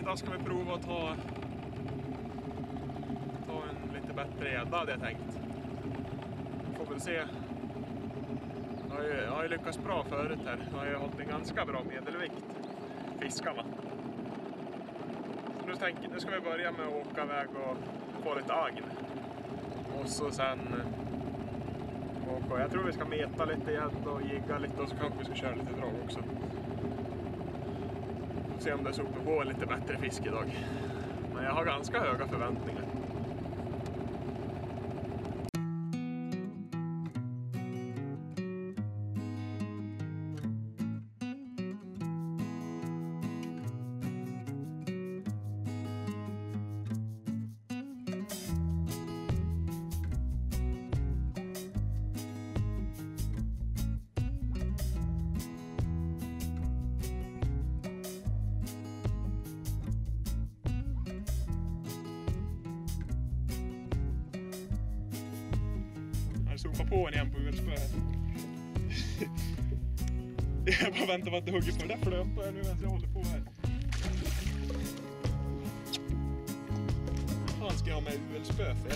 Idag ska vi prova att ta en lite bättre gädda, hade jag tänkt. Får väl se. Jag har ju lyckats bra förut här. Jag har ju hållit en ganska bra medelvikt fiskarna. Så nu ska vi börja med att åka iväg och få lite agn. Och så sen jag tror vi ska meta lite gädda och jigga lite, och så kanske vi ska köra lite drag också. Se om det sopar på en lite bättre fisk idag. Men jag har ganska höga förväntningar. Sopa på en igen på urspöet. Jag bara väntar på att det hugger på det där flöpar nu medan jag håller på här. Vad fan ska jag ha med urspö för?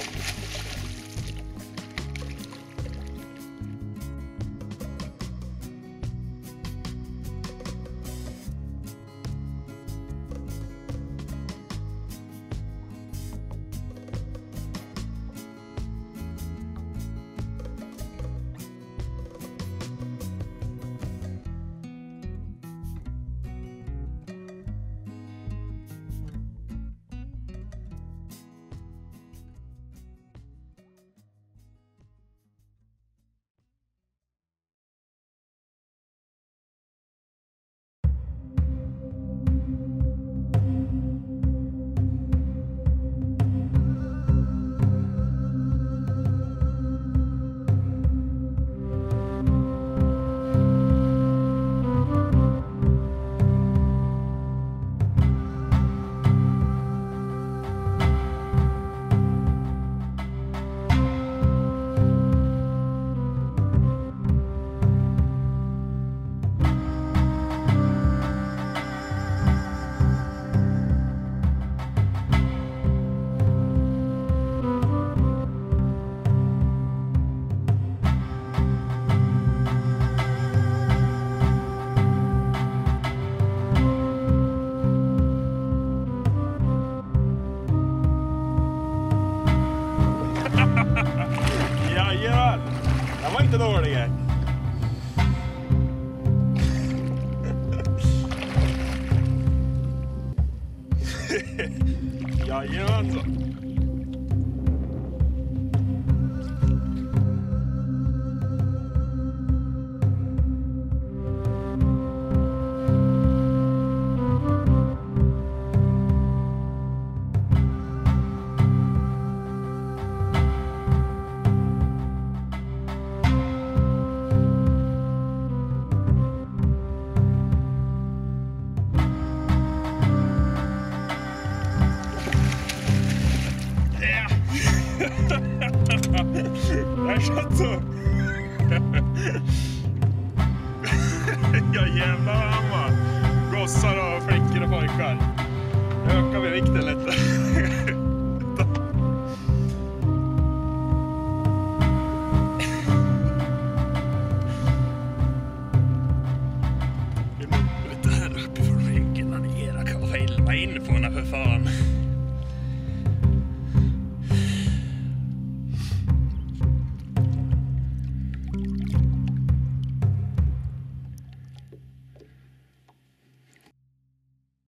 Den var inte dålig. Jajamensan. Jag känner så. Ja jävlar vad han var. Gossar och flickor och pojkar. Nu ökar vi vikten lite. Vi måste lite här uppifrån ryggen. När ni kan vara in på henne för fan.